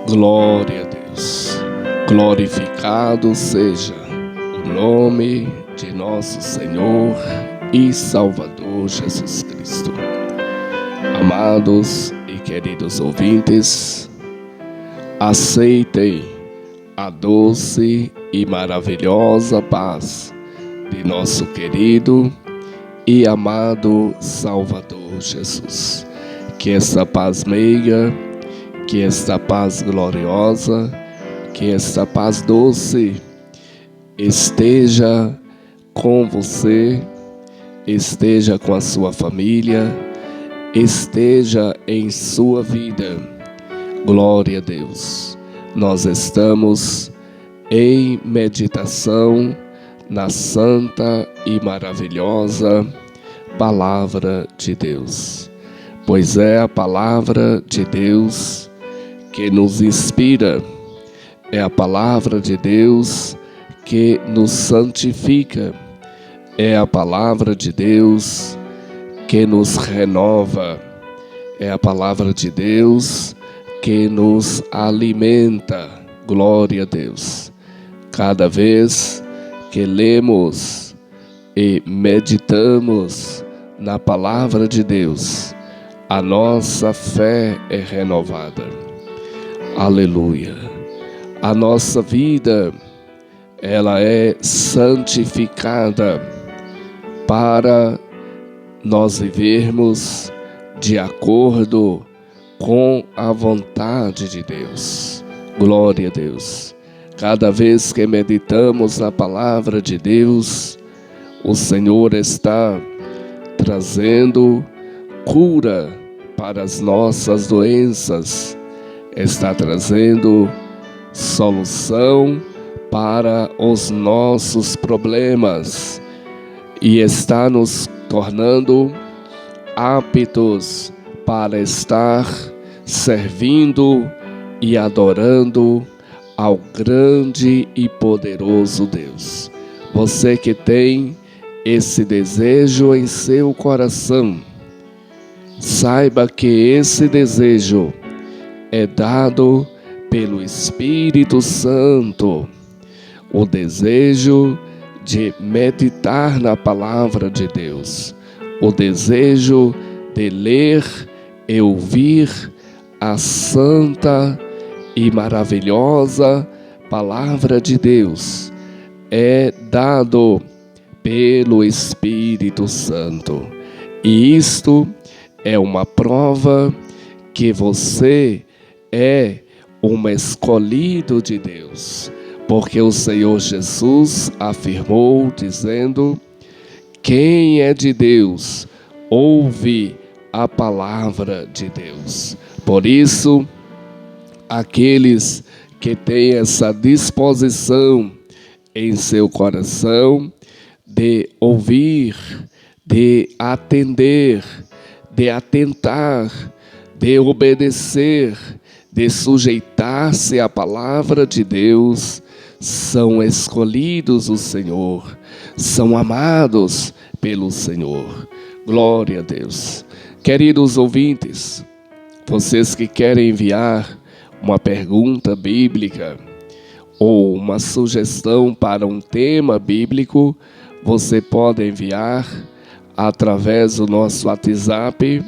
Glória a Deus. Glorificado seja o nome de nosso Senhor e Salvador Jesus Cristo. Amados e queridos ouvintes, aceitem a doce e maravilhosa paz de nosso querido e amado Salvador Jesus. Que essa paz meiga, que esta paz gloriosa, que esta paz doce esteja com você, esteja com a sua família, esteja em sua vida. Glória a Deus. Nós estamos em meditação na santa e maravilhosa Palavra de Deus, pois é a Palavra de Deus que nos inspira, é a Palavra de Deus que nos santifica, é a Palavra de Deus que nos renova, é a Palavra de Deus que nos alimenta. Glória a Deus. Cada vez que lemos e meditamos na Palavra de Deus, a nossa fé é renovada. Aleluia. A nossa vida, ela é santificada para nós vivermos de acordo com a vontade de Deus. Glória a Deus. Cada vez que meditamos na Palavra de Deus, o Senhor está trazendo cura para as nossas doenças, está trazendo solução para os nossos problemas e está nos tornando aptos para estar servindo e adorando ao grande e poderoso Deus. Você que tem esse desejo em seu coração, saiba que esse desejo é dado pelo Espírito Santo, o desejo de meditar na Palavra de Deus, o desejo de ler e ouvir a santa e maravilhosa Palavra de Deus, é dado pelo Espírito Santo. E isto é uma prova que você é um escolhido de Deus, porque o Senhor Jesus afirmou dizendo: quem é de Deus, ouve a palavra de Deus. Por isso, aqueles que têm essa disposição em seu coração de ouvir, de atender, de atentar, de obedecer, de sujeitar-se à palavra de Deus, são escolhidos do Senhor, são amados pelo Senhor. Glória a Deus. Queridos ouvintes, vocês que querem enviar uma pergunta bíblica ou uma sugestão para um tema bíblico, você pode enviar através do nosso WhatsApp,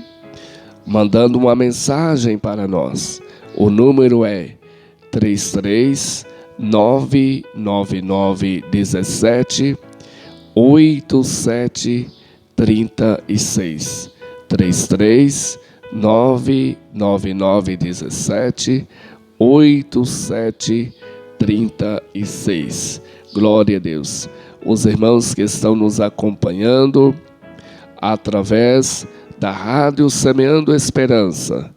mandando uma mensagem para nós. O número é 3399917 8736. 3399917 8736. Glória a Deus. Os irmãos que estão nos acompanhando através da Rádio Semeando Esperança,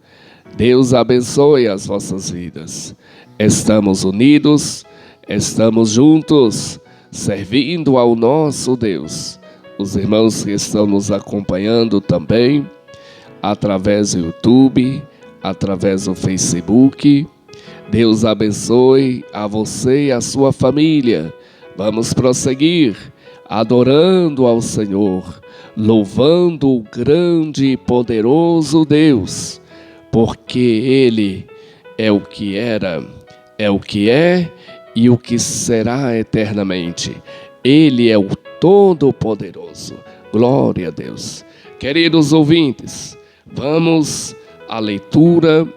Deus abençoe as vossas vidas. Estamos unidos, estamos juntos, servindo ao nosso Deus. Os irmãos que estão nos acompanhando também, através do YouTube, através do Facebook, Deus abençoe a você e a sua família. Vamos prosseguir adorando ao Senhor, louvando o grande e poderoso Deus, porque Ele é o que era, é o que é e o que será eternamente. Ele é o Todo-Poderoso. Glória a Deus. Queridos ouvintes, vamos à leitura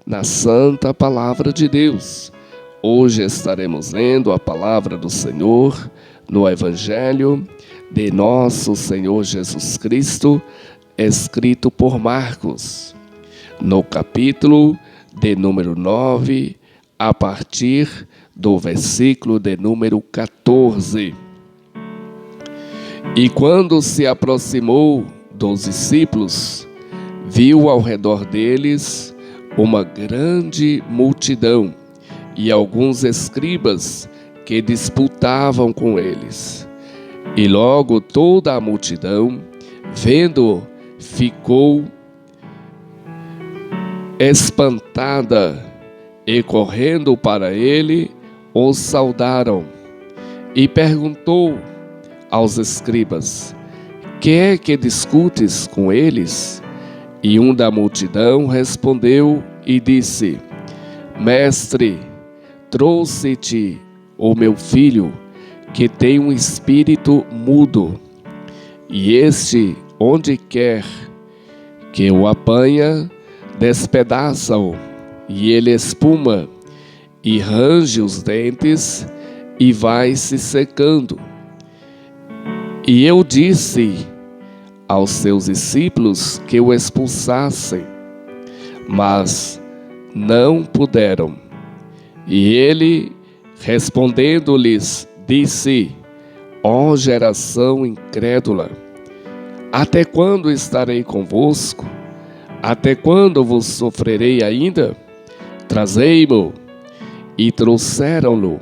na Santa Palavra de Deus. Hoje estaremos lendo a Palavra do Senhor no Evangelho de nosso Senhor Jesus Cristo, escrito por Marcos, no capítulo de número 9, a partir do versículo de número 14. E quando se aproximou dos discípulos, viu ao redor deles uma grande multidão e alguns escribas que disputavam com eles. E logo toda a multidão, vendo, ficou espantada e correndo para ele, os saudaram. E perguntou aos escribas: que é que discutes com eles? E um da multidão respondeu e disse: Mestre, trouxe-te o meu filho, que tem um espírito mudo, e este, onde quer que o apanha, despedaça-o, e ele espuma, e range os dentes, e vai se secando. E eu disse aos seus discípulos que o expulsassem, mas não puderam. E ele, respondendo-lhes, disse: ó geração incrédula, até quando estarei convosco? Até quando vos sofrerei ainda? Trazei-mo. E trouxeram-no.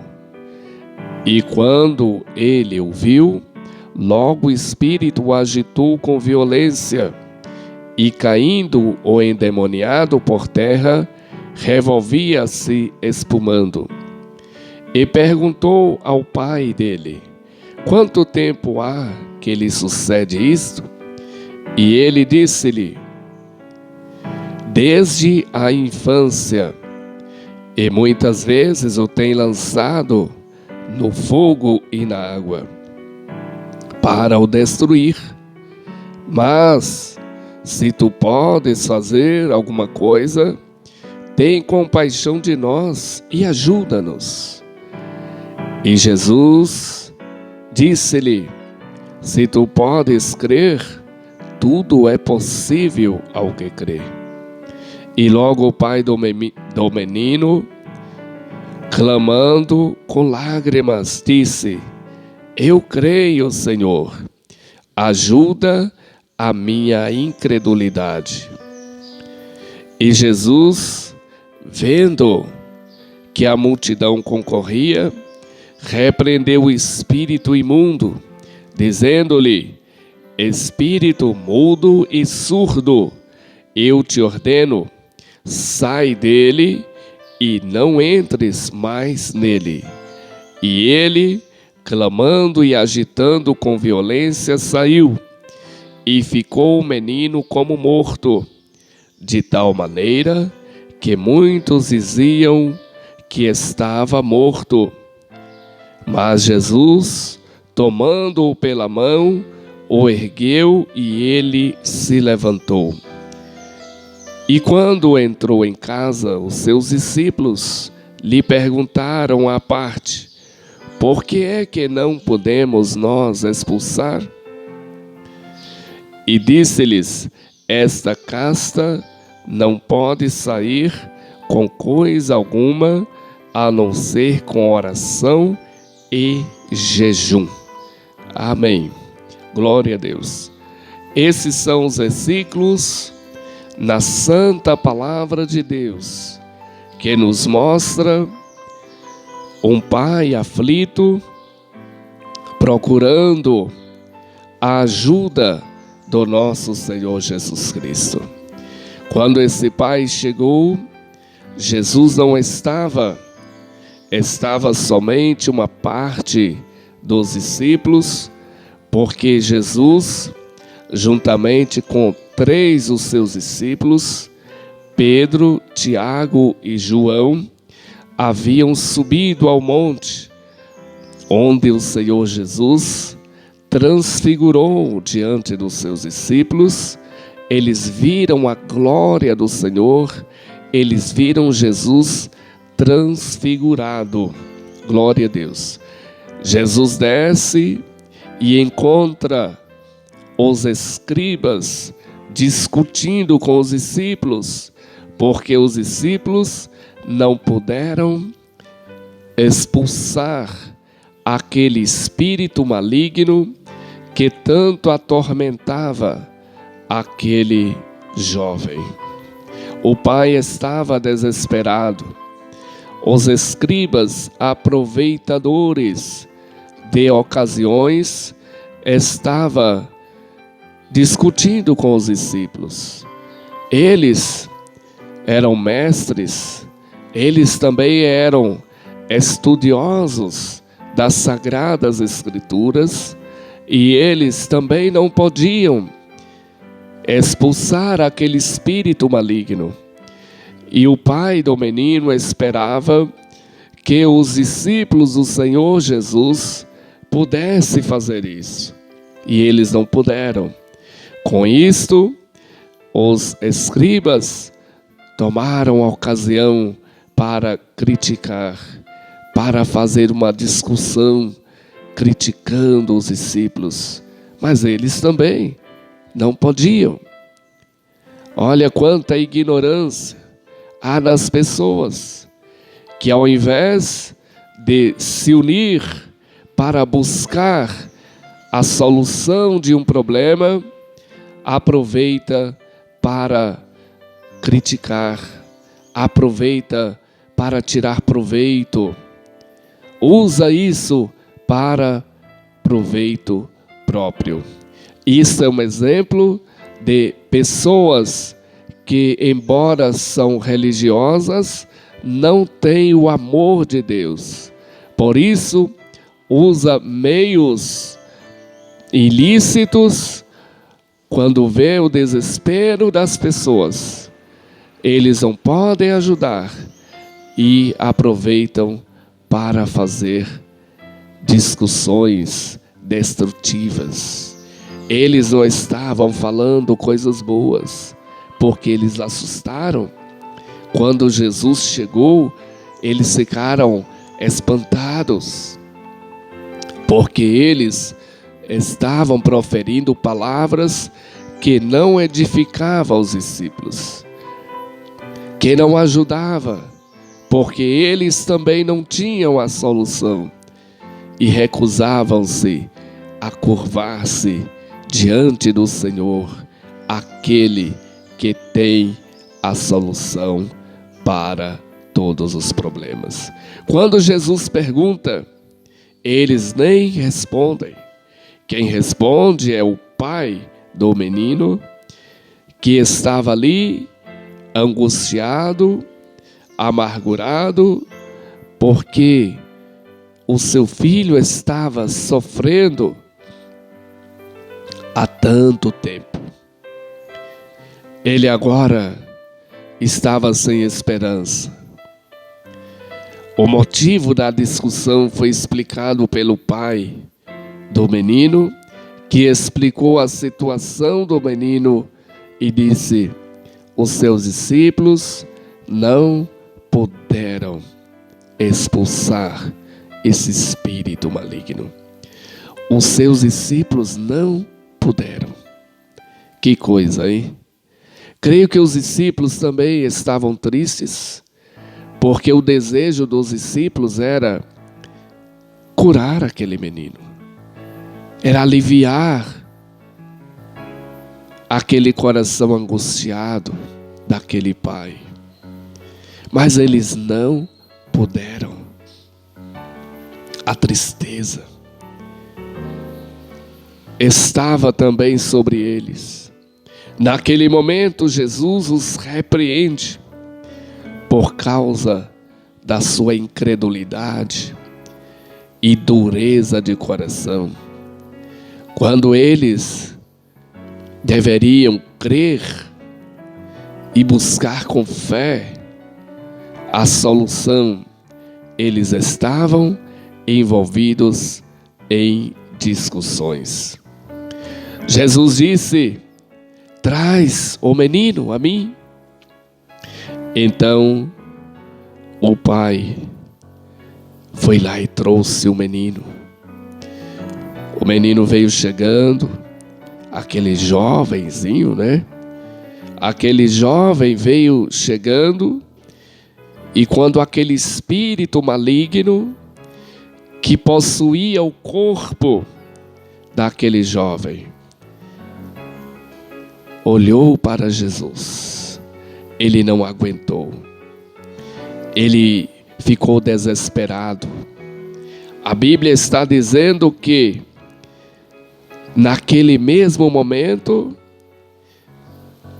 E quando ele o viu, logo o espírito o agitou com violência, e caindo o endemoniado por terra, revolvia-se espumando. E perguntou ao pai dele: quanto tempo há que lhe sucede isto? E ele disse-lhe: desde a infância, e muitas vezes o tem lançado no fogo e na água, para o destruir. Mas, se tu podes fazer alguma coisa, tem compaixão de nós e ajuda-nos. E Jesus disse-lhe: se tu podes crer, tudo é possível ao que crê. E logo o pai do menino, clamando com lágrimas, disse: eu creio, Senhor, ajuda a minha incredulidade. E Jesus, vendo que a multidão concorria, repreendeu o espírito imundo, dizendo-lhe: espírito mudo e surdo, eu te ordeno, sai dele e não entres mais nele. E ele, clamando e agitando com violência, saiu, e ficou o menino como morto, de tal maneira que muitos diziam que estava morto. Mas Jesus, tomando-o pela mão, o ergueu e ele se levantou. E quando entrou em casa, os seus discípulos lhe perguntaram à parte: por que é que não podemos nós expulsar? E disse-lhes: esta casta não pode sair com coisa alguma, a não ser com oração e jejum. Amém. Glória a Deus. Esses são os versículos na Santa Palavra de Deus, que nos mostra um pai aflito, procurando a ajuda do nosso Senhor Jesus Cristo. Quando esse pai chegou, Jesus não estava somente uma parte dos discípulos, porque Jesus, juntamente com 3 dos seus discípulos, Pedro, Tiago e João haviam subido ao monte, onde o Senhor Jesus transfigurou diante dos seus discípulos. Eles viram a glória do Senhor, eles viram Jesus transfigurado. Glória a Deus. Jesus desce e encontra os escribas discutindo com os discípulos, porque os discípulos não puderam expulsar aquele espírito maligno que tanto atormentava aquele jovem. O pai estava desesperado. Os escribas, aproveitadores de ocasiões, estavam discutindo com os discípulos. Eles eram mestres, eles também eram estudiosos das Sagradas Escrituras, e eles também não podiam expulsar aquele espírito maligno. E o pai do menino esperava que os discípulos do Senhor Jesus pudessem fazer isso, e eles não puderam. Com isto, os escribas tomaram a ocasião para criticar, para fazer uma discussão, criticando os discípulos, mas eles também não podiam. Olha quanta ignorância há nas pessoas, que ao invés de se unir para buscar a solução de um problema, aproveita para criticar, aproveita para tirar proveito, usa isso para proveito próprio. Isso é um exemplo de pessoas que, embora são religiosas, não têm o amor de Deus. Por isso, usa meios ilícitos. Quando vê o desespero das pessoas, eles não podem ajudar e aproveitam para fazer discussões destrutivas. Eles não estavam falando coisas boas, porque eles assustaram. Quando Jesus chegou, eles ficaram espantados, porque eles estavam proferindo palavras que não edificavam os discípulos, que não ajudavam, porque eles também não tinham a solução e recusavam-se a curvar-se diante do Senhor, aquele que tem a solução para todos os problemas. Quando Jesus pergunta, eles nem respondem. Quem responde é o pai do menino, que estava ali angustiado, amargurado, porque o seu filho estava sofrendo há tanto tempo. Ele agora estava sem esperança. O motivo da discussão foi explicado pelo pai do menino, que explicou a situação do menino e disse: os seus discípulos não puderam expulsar esse espírito maligno. Os seus discípulos não puderam. Que coisa, hein? Creio que os discípulos também estavam tristes, porque o desejo dos discípulos era curar aquele menino, era aliviar aquele coração angustiado daquele pai. Mas eles não puderam. A tristeza estava também sobre eles. Naquele momento, Jesus os repreende por causa da sua incredulidade e dureza de coração. Quando eles deveriam crer e buscar com fé a solução, eles estavam envolvidos em discussões. Jesus disse: traz o menino a mim. Então o pai foi lá e trouxe o menino. O menino veio chegando, aquele jovenzinho, né? Aquele jovem veio chegando, e quando aquele espírito maligno que possuía o corpo daquele jovem olhou para Jesus, ele não aguentou. Ele ficou desesperado. A Bíblia está dizendo que naquele mesmo momento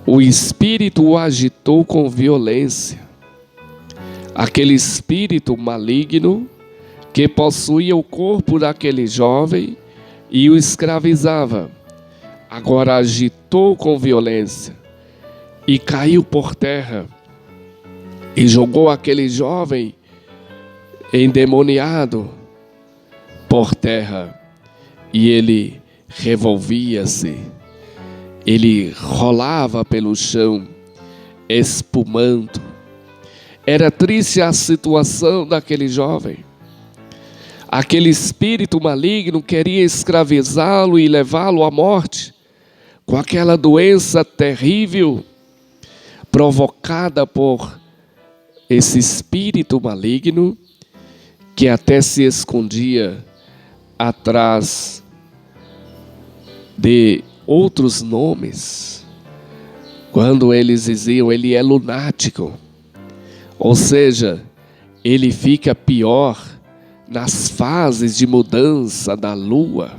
o espírito o agitou com violência. Aquele espírito maligno que possuía o corpo daquele jovem e o escravizava, agora agitou com violência e caiu por terra e jogou aquele jovem endemoniado por terra, e ele revolvia-se, ele rolava pelo chão, espumando. Era triste a situação daquele jovem. Aquele espírito maligno queria escravizá-lo e levá-lo à morte, com aquela doença terrível provocada por esse espírito maligno, que até se escondia atrás de outros nomes. Quando eles diziam: ele é lunático, ou seja, ele fica pior nas fases de mudança da lua.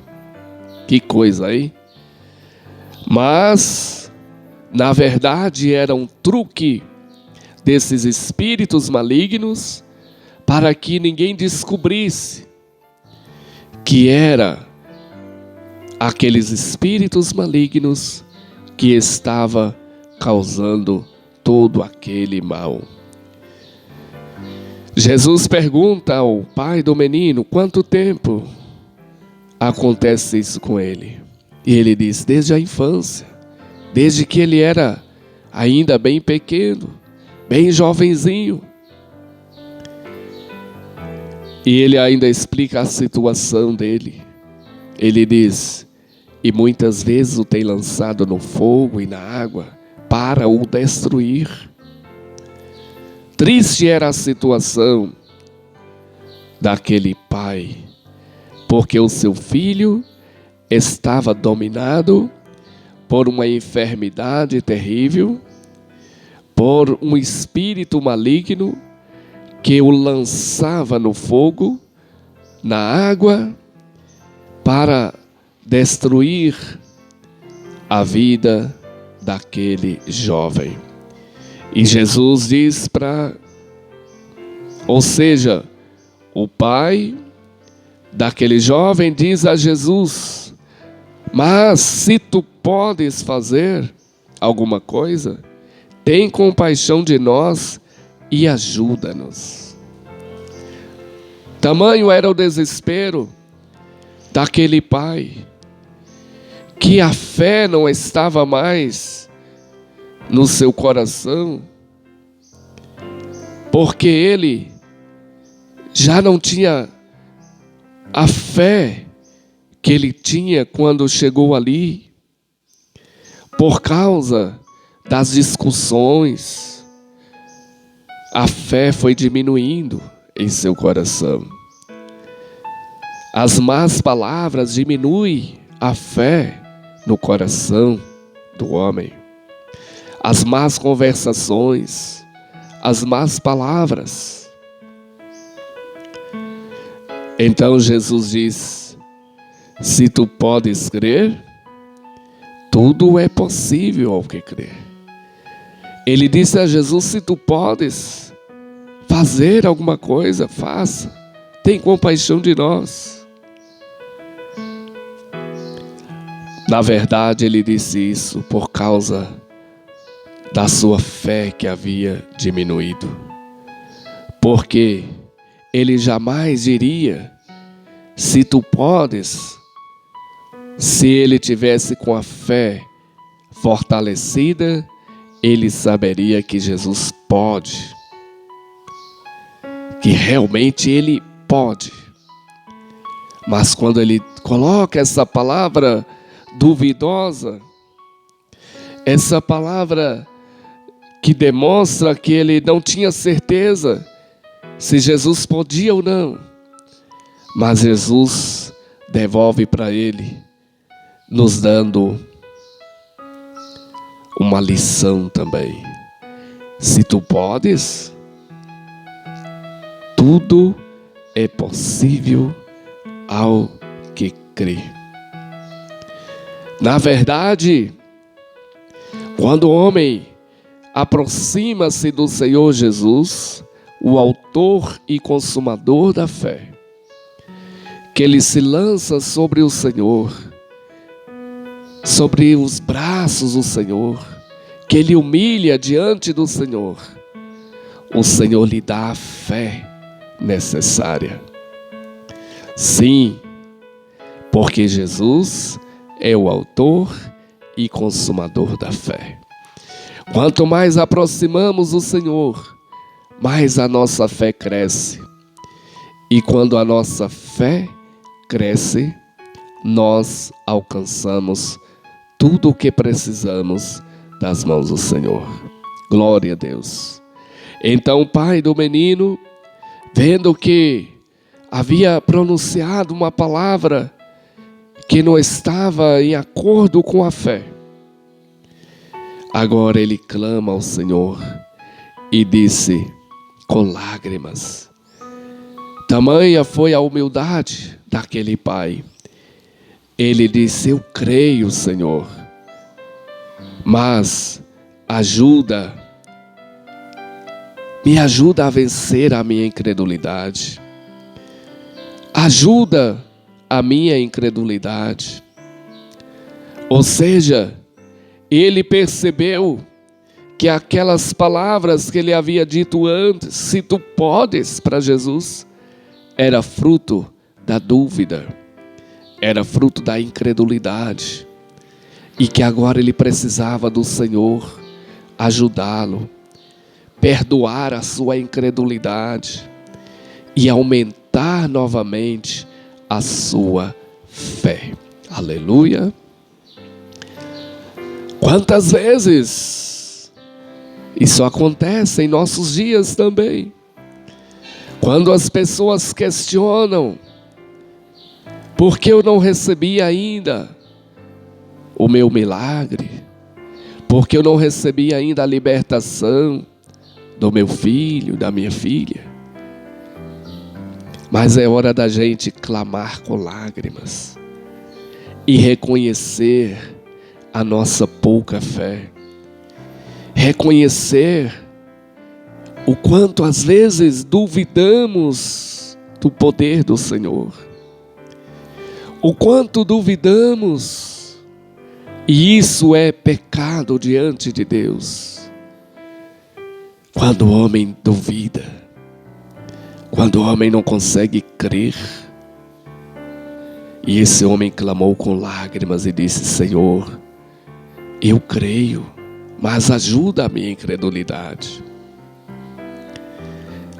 Que coisa, hein? Mas, na verdade, era um truque desses espíritos malignos para que ninguém descobrisse que era aqueles espíritos malignos que estava causando todo aquele mal. Jesus pergunta ao pai do menino: quanto tempo acontece isso com ele? E ele diz: desde a infância, desde que ele era ainda bem pequeno, bem jovenzinho. E ele ainda explica a situação dele. Ele diz: e muitas vezes o tem lançado no fogo e na água para o destruir. Triste era a situação daquele pai, porque o seu filho estava dominado por uma enfermidade terrível, por um espírito maligno que o lançava no fogo, na água, para destruir a vida daquele jovem. E Jesus diz ou seja, o pai daquele jovem diz a Jesus: mas se tu podes fazer alguma coisa, tem compaixão de nós e ajuda-nos. Tamanho era o desespero daquele pai, que a fé não estava mais no seu coração, porque ele já não tinha a fé que ele tinha quando chegou ali, por causa das discussões. A fé foi diminuindo em seu coração. As más palavras diminuem a fé no coração do homem. As más conversações, as más palavras. Então Jesus diz: se tu podes crer, tudo é possível ao que crer. Ele disse a Jesus: se tu podes fazer alguma coisa, faça. Tem compaixão de nós. Na verdade, ele disse isso por causa da sua fé que havia diminuído. Porque ele jamais diria: se tu podes. Se ele tivesse com a fé fortalecida, ele saberia que Jesus pode, que realmente ele pode. Mas quando ele coloca essa palavra duvidosa, essa palavra que demonstra que ele não tinha certeza se Jesus podia ou não, mas Jesus devolve para ele, nos dando uma lição também. Se tu podes, tudo é possível ao que crê. Na verdade, quando o homem aproxima-se do Senhor Jesus, o autor e consumador da fé, que ele se lança sobre o Senhor, sobre os braços do Senhor, que ele humilha diante do Senhor, o Senhor lhe dá a fé necessária. Sim, porque Jesus é o autor e consumador da fé. Quanto mais aproximamos do Senhor, mais a nossa fé cresce. E quando a nossa fé cresce, nós alcançamos tudo o que precisamos das mãos do Senhor. Glória a Deus. Então o pai do menino, vendo que havia pronunciado uma palavra que não estava em acordo com a fé, agora ele clama ao Senhor e disse com lágrimas. Tamanha foi a humildade daquele pai. Ele disse: eu creio, Senhor, mas me ajuda a vencer a minha incredulidade. Ajuda a minha incredulidade. Ou seja, ele percebeu que aquelas palavras que ele havia dito antes, se tu podes, para Jesus, era fruto da dúvida, era fruto da incredulidade, e que agora ele precisava do Senhor ajudá-lo, perdoar a sua incredulidade e aumentar novamente a sua fé. Aleluia! Quantas vezes isso acontece em nossos dias também, quando as pessoas questionam: por que eu não recebi ainda o meu milagre? Por que eu não recebi ainda a libertação do meu filho, da minha filha? Mas é hora da gente clamar com lágrimas e reconhecer a nossa pouca fé. Reconhecer o quanto às vezes duvidamos do poder do Senhor. O quanto duvidamos, e isso é pecado diante de Deus. Quando o homem duvida, quando o homem não consegue crer. E esse homem clamou com lágrimas e disse: Senhor, eu creio, mas ajuda a minha incredulidade.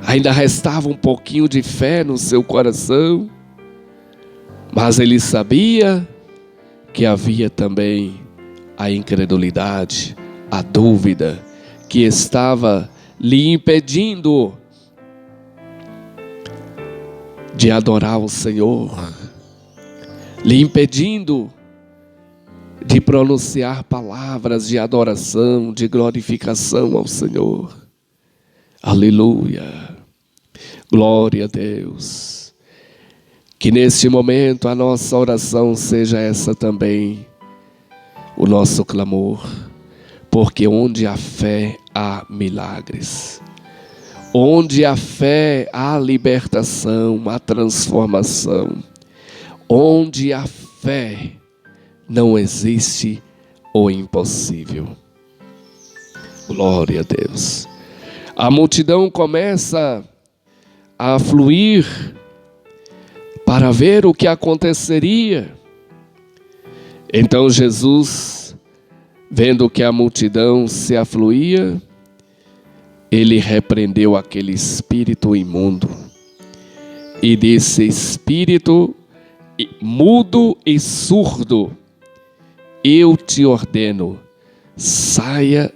Ainda restava um pouquinho de fé no seu coração, mas ele sabia que havia também a incredulidade, a dúvida, que estava lhe impedindo de adorar o Senhor, lhe impedindo de pronunciar palavras de adoração, de glorificação ao Senhor. Aleluia! Glória a Deus! Que neste momento a nossa oração seja essa também, o nosso clamor, porque onde há fé há milagres. Onde há fé há libertação, há transformação. Onde há fé não existe o impossível. Glória a Deus. A multidão começa a afluir para ver o que aconteceria. Então Jesus, vendo que a multidão se afluía, ele repreendeu aquele espírito imundo e disse: espírito mudo e surdo, eu te ordeno, saia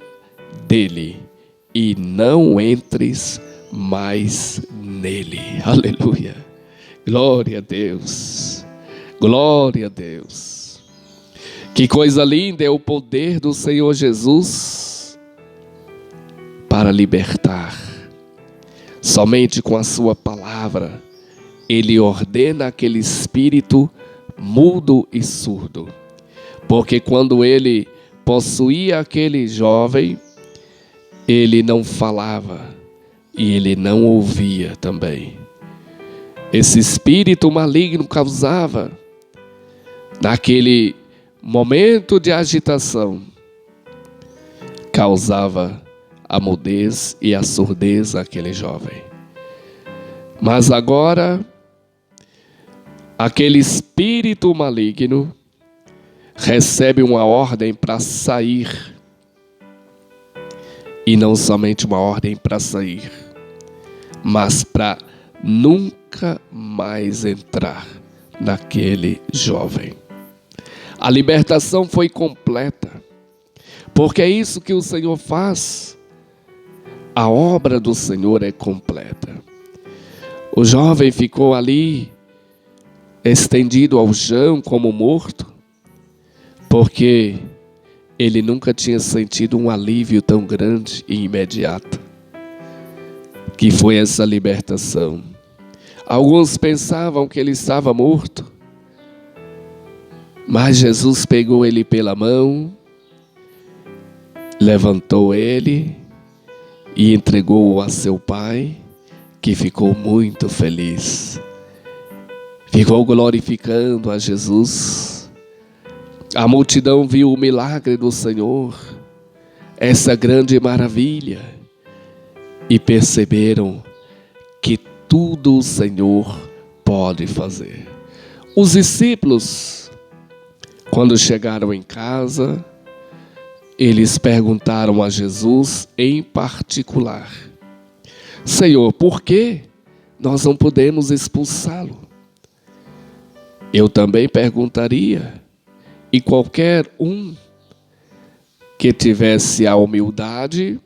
dele e não entres mais nele. Aleluia. Glória a Deus. Glória a Deus. Que coisa linda é o poder do Senhor Jesus para libertar. Somente com a sua palavra ele ordena aquele espírito mudo e surdo. Porque quando ele possuía aquele jovem, ele não falava e ele não ouvia também. Esse espírito maligno causava, naquele momento de agitação, causava a mudez e a surdez àquele jovem. Mas agora, aquele espírito maligno recebe uma ordem para sair. E não somente uma ordem para sair, mas para nunca mais entrar naquele jovem. A libertação foi completa, porque é isso que o Senhor faz. A obra do Senhor é completa. O jovem ficou ali, estendido ao chão como morto, porque ele nunca tinha sentido um alívio tão grande e imediato, que foi essa libertação. Alguns pensavam que ele estava morto, mas Jesus pegou ele pela mão, levantou ele e entregou-o a seu pai, que ficou muito feliz. Ficou glorificando a Jesus. A multidão viu o milagre do Senhor, essa grande maravilha, e perceberam que tudo o Senhor pode fazer. Os discípulos, quando chegaram em casa, eles perguntaram a Jesus em particular: Senhor, por que nós não podemos expulsá-lo? Eu também perguntaria. E qualquer um que tivesse a humildade,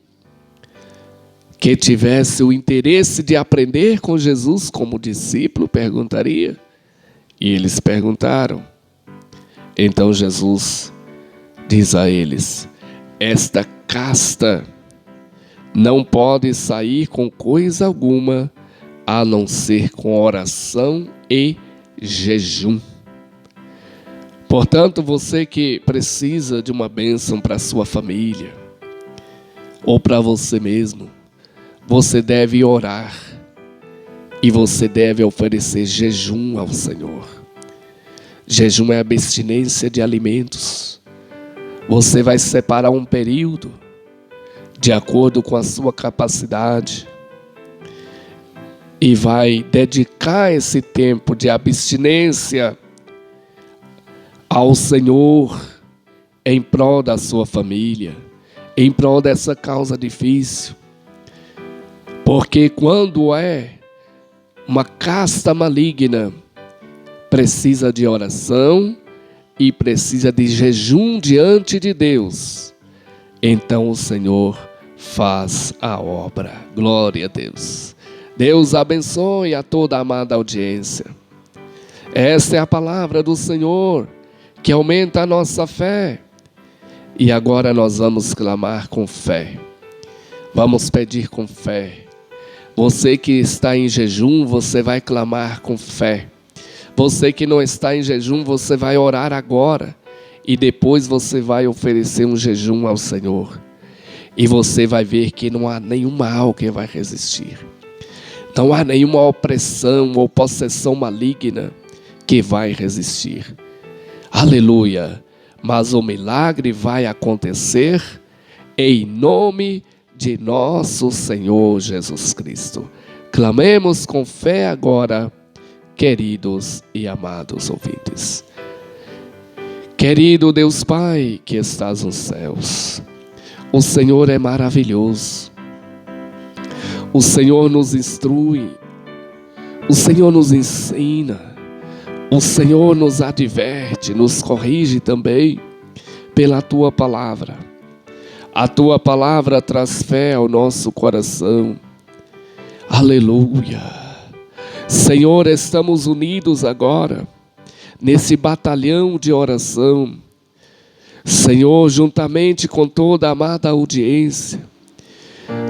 que tivesse o interesse de aprender com Jesus como discípulo, perguntaria. E eles perguntaram. Então Jesus diz a eles: esta casta não pode sair com coisa alguma, a não ser com oração e jejum. Portanto, você que precisa de uma bênção para a sua família, ou para você mesmo, você deve orar e você deve oferecer jejum ao Senhor. Jejum é abstinência de alimentos. Você vai separar um período de acordo com a sua capacidade e vai dedicar esse tempo de abstinência ao Senhor, em prol da sua família, em prol dessa causa difícil. Porque quando é uma casta maligna, precisa de oração e precisa de jejum diante de Deus. Então o Senhor faz a obra. Glória a Deus. Deus abençoe a toda a amada audiência. Esta é a palavra do Senhor, que aumenta a nossa fé. E agora nós vamos clamar com fé. Vamos pedir com fé. Você que está em jejum, você vai clamar com fé. Você que não está em jejum, você vai orar agora. E depois você vai oferecer um jejum ao Senhor. E você vai ver que não há nenhum mal que vai resistir. Não há nenhuma opressão ou possessão maligna que vai resistir. Aleluia! Mas o milagre vai acontecer em nome de nosso Senhor Jesus Cristo. Clamemos com fé agora, queridos e amados ouvintes. Querido Deus Pai que estás nos céus, o Senhor é maravilhoso. O Senhor nos instrui, o Senhor nos ensina, o Senhor nos adverte, nos corrige também pela Tua palavra. A Tua palavra traz fé ao nosso coração. Aleluia! Senhor, estamos unidos agora nesse batalhão de oração. Senhor, juntamente com toda a amada audiência,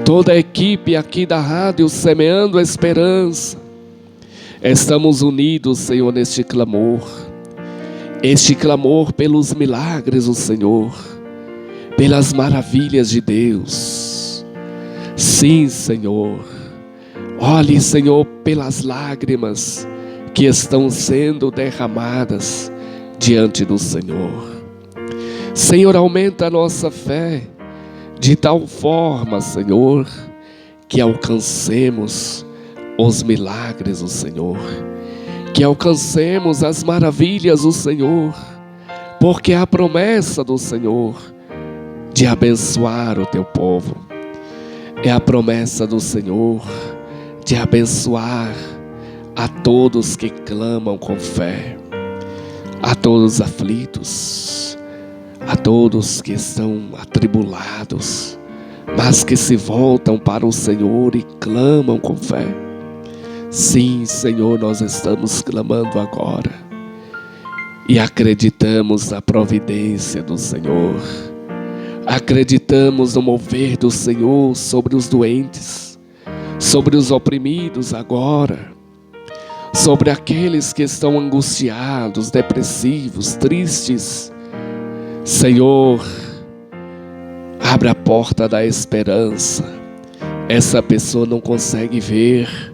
toda a equipe aqui da Rádio Semeando a Esperança, estamos unidos, Senhor, neste clamor pelos milagres do Senhor, pelas maravilhas de Deus. Sim, Senhor, olhe, Senhor, pelas lágrimas que estão sendo derramadas diante do Senhor. Senhor, aumenta a nossa fé de tal forma, Senhor, que alcancemos os milagres do Senhor, que alcancemos as maravilhas do Senhor, porque a promessa do Senhor de abençoar o teu povo, é a promessa do Senhor de abençoar a todos que clamam com fé, a todos os aflitos, a todos que estão atribulados, mas que se voltam para o Senhor e clamam com fé. Sim, Senhor, nós estamos clamando agora e acreditamos na providência do Senhor. Acreditamos no mover do Senhor sobre os doentes, sobre os oprimidos agora, sobre aqueles que estão angustiados, depressivos, tristes. Senhor, abra a porta da esperança. Essa pessoa não consegue ver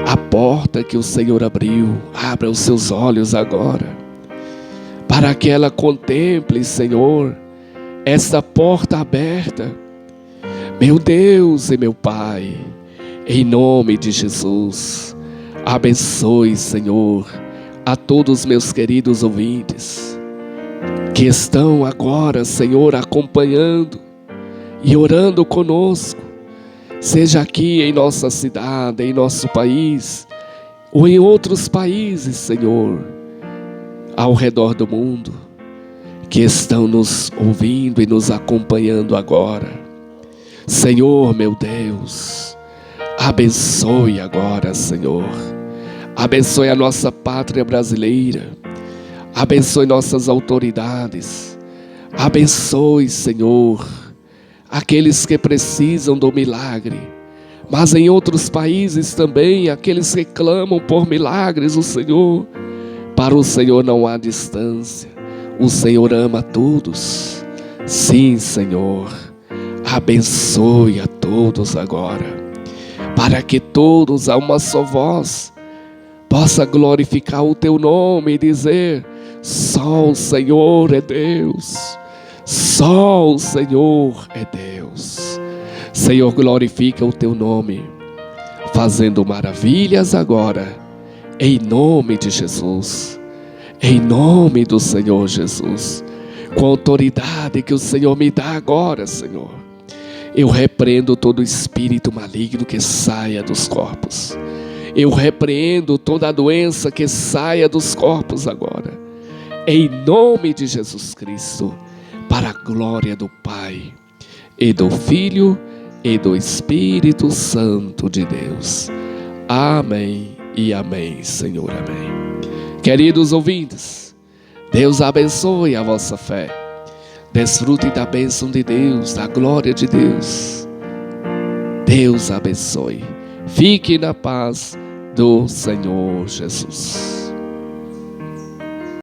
a porta que o Senhor abriu. Abra os seus olhos agora, para que ela contemple, Senhor, essa porta aberta. Meu Deus e meu Pai, em nome de Jesus, abençoe, Senhor, a todos os meus queridos ouvintes que estão agora, Senhor, acompanhando e orando conosco, seja aqui em nossa cidade, em nosso país, ou em outros países, Senhor, ao redor do mundo, que estão nos ouvindo e nos acompanhando agora. Senhor, meu Deus, abençoe agora, Senhor, abençoe a nossa pátria brasileira, abençoe nossas autoridades, abençoe, Senhor, aqueles que precisam do milagre, mas em outros países também, aqueles que clamam por milagres, o Senhor, para o Senhor não há distância, o Senhor ama todos. Sim, Senhor, abençoe a todos agora, para que todos a uma só voz possa glorificar o teu nome e dizer: só o Senhor é Deus, só o Senhor é Deus. Senhor, glorifica o teu nome, fazendo maravilhas agora, em nome de Jesus, em nome do Senhor Jesus, com a autoridade que o Senhor me dá agora, Senhor. Eu repreendo todo espírito maligno que saia dos corpos. Eu repreendo toda a doença que saia dos corpos agora, em nome de Jesus Cristo, para a glória do Pai, e do Filho, e do Espírito Santo de Deus. Amém e amém, Senhor, amém. Queridos ouvintes, Deus abençoe a vossa fé. Desfrute da bênção de Deus, da glória de Deus. Deus abençoe. Fique na paz do Senhor Jesus.